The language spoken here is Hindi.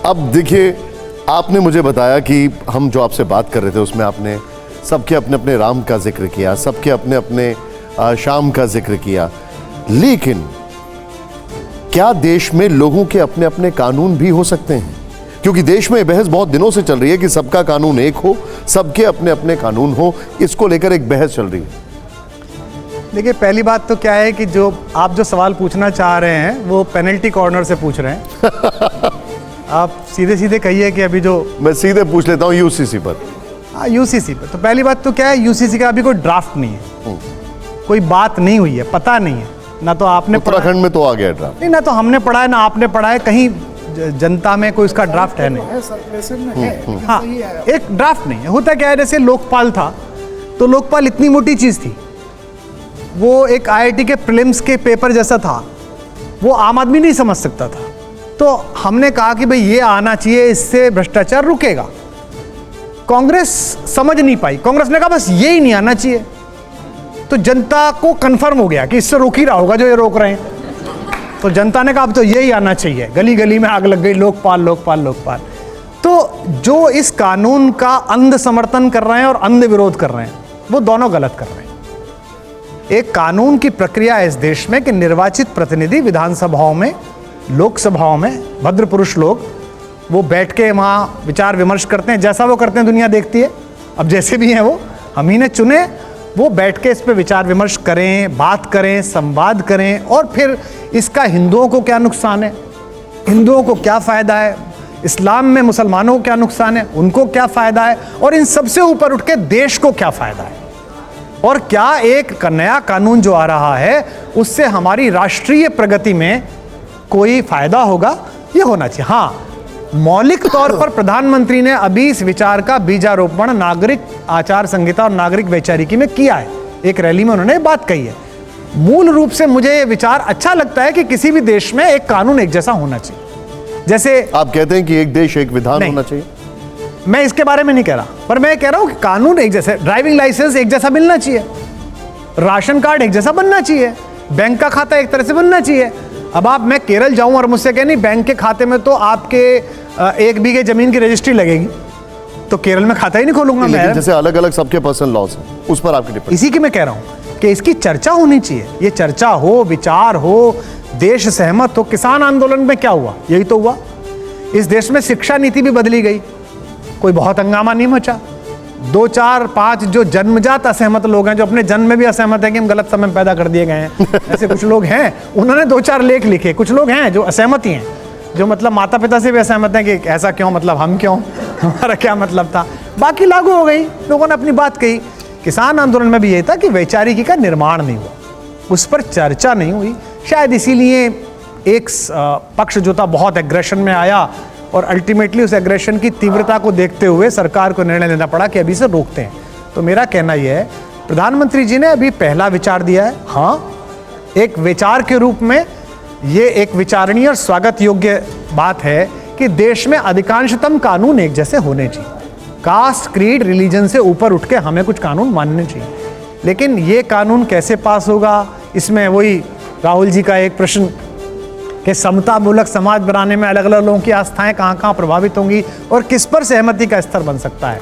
अब देखिए, आपने मुझे बताया कि हम जो आपसे बात कर रहे थे उसमें आपने सबके अपने अपने राम का जिक्र किया, सबके अपने अपने श्याम का जिक्र किया, लेकिन क्या देश में लोगों के अपने अपने कानून भी हो सकते हैं? क्योंकि देश में बहस बहुत दिनों से चल रही है कि सबका कानून एक हो, सबके अपने अपने कानून हो, इसको लेकर एक बहस चल रही है। देखिए, पहली बात तो क्या है कि जो आप जो सवाल पूछना चाह रहे हैं वो पेनल्टी कॉर्नर से पूछ रहे हैं। आप सीधे सीधे कहिए कि अभी जो मैं सीधे पूछ लेता हूँ यूसीसी पर। हाँ, यूसीसी पर। तो पहली बात तो क्या है, यूसीसी का अभी कोई ड्राफ्ट नहीं है, कोई बात नहीं हुई है, पता नहीं है। ना तो आपने उत्तराखंड में तो आ गया ड्राफ्ट, नहीं, ना तो हमने पढ़ा है ना आपने पढ़ा है, कहीं जनता में कोई उसका ड्राफ्ट है नहीं। हाँ, एक ड्राफ्ट नहीं है। होता क्या है, जैसे लोकपाल था तो लोकपाल इतनी मोटी चीज थी, वो एक आईआईटी के प्रीलिम्स के पेपर जैसा था, वो आम आदमी नहीं समझ सकता था। तो हमने कहा कि भाई ये आना चाहिए, इससे भ्रष्टाचार रुकेगा। कांग्रेस समझ नहीं पाई, कांग्रेस ने कहा बस ये ही नहीं आना चाहिए। तो जनता को कंफर्म हो गया कि इससे रोक ही रहा होगा जो ये रोक रहे हैं। तो जनता ने कहा अब तो यही आना चाहिए। गली गली में आग लग गई, लोकपाल लोकपाल लोकपाल। तो जो इस कानून का अंध समर्थन कर रहे हैं और अंध विरोध कर रहे हैं, वो दोनों गलत कर रहे हैं। एक कानून की प्रक्रिया है इस देश में कि निर्वाचित प्रतिनिधि विधानसभाओं में, लोकसभाओं में, भद्र पुरुष लोग, वो बैठ के वहाँ विचार विमर्श करते हैं। जैसा वो करते हैं दुनिया देखती है। अब जैसे भी हैं वो, हम ही ने चुने, वो बैठ के इस पे विचार विमर्श करें, बात करें, संवाद करें, और फिर इसका हिंदुओं को क्या नुकसान है, हिंदुओं को क्या फ़ायदा है, इस्लाम में मुसलमानों को क्या नुकसान है, उनको क्या फ़ायदा है, और इन सबसे ऊपर उठ के देश को क्या फ़ायदा है, और क्या एक नया कानून जो आ रहा है उससे हमारी राष्ट्रीय प्रगति में कोई फ़ायदा होगा, ये होना चाहिए। हाँ, मौलिक तौर पर प्रधानमंत्री ने अभी इस विचार का बीजारोपण नागरिक आचार संहिता और नागरिक वैचारिकी में किया है। एक रैली में उन्होंने बात कही है। मूल रूप से मुझे ये विचार अच्छा लगता है कि किसी भी देश में एक कानून एक जैसा होना चाहिए। जैसे आप कहते हैं कि एक देश एक विधान होना चाहिए, मैं इसके बारे में नहीं कह रहा, पर मैं कह रहा हूं कि कानून एक जैसे, ड्राइविंग लाइसेंस एक जैसा मिलना चाहिए, राशन कार्ड एक जैसा बनना चाहिए, बैंक का खाता एक तरह से बनना चाहिए। अब आप, मैं केरल जाऊं और मुझसे कहें नहीं बैंक के खाते में तो आपके 1 बीघे जमीन की रजिस्ट्री लगेगी, तो केरल में खाता ही नहीं खोलूंगा मैं। जैसे अलग अलग सबके पर्सनल लॉज हैं, उस पर आपकी टिप्पणी। इसी की मैं कह रहा हूं कि इसकी चर्चा होनी चाहिए। ये चर्चा हो, विचार हो, देश सहमत हो। किसान आंदोलन में क्या हुआ, यही तो हुआ। इस देश में शिक्षा नीति भी बदली गई, कोई बहुत हंगामा नहीं मचा। 2, 4, 5 जो जन्मजात असहमत लोग हैं, जो अपने जन्म में भी असहमत है कि हम गलत समय पैदा कर दिए गए हैं, ऐसे कुछ लोग हैं, उन्होंने 2-4 लेख लिखे। कुछ लोग हैं जो असहमत ही हैं, जो मतलब माता पिता से भी असहमत हैं कि ऐसा क्यों, मतलब हम क्यों, हमारा क्या मतलब था। बाकी लागू हो गई, लोगों ने अपनी बात कही। किसान आंदोलन में भी यही था कि वैचारिकी का निर्माण नहीं हुआ, उस पर चर्चा नहीं हुई। शायद इसीलिए एक पक्ष जो था बहुत एग्रेशन में आया, और अल्टीमेटली उस एग्रेशन की तीव्रता को देखते हुए सरकार को निर्णय लेना पड़ा कि अभी से रोकते हैं। तो मेरा कहना यह है, प्रधानमंत्री जी ने अभी पहला विचार दिया है। हाँ, एक विचार के रूप में ये एक विचारणीय और स्वागत योग्य बात है कि देश में अधिकांशतम कानून एक जैसे होने चाहिए। कास्ट, क्रीड, रिलीजन से ऊपर उठ के हमें कुछ कानून मानने चाहिए। लेकिन ये कानून कैसे पास होगा, इसमें वही राहुल जी का एक प्रश्न कि समतामूलक समाज बनाने में अलग अलग लोगों की आस्थाएं कहाँ कहाँ प्रभावित होंगी और किस पर सहमति का स्तर बन सकता है।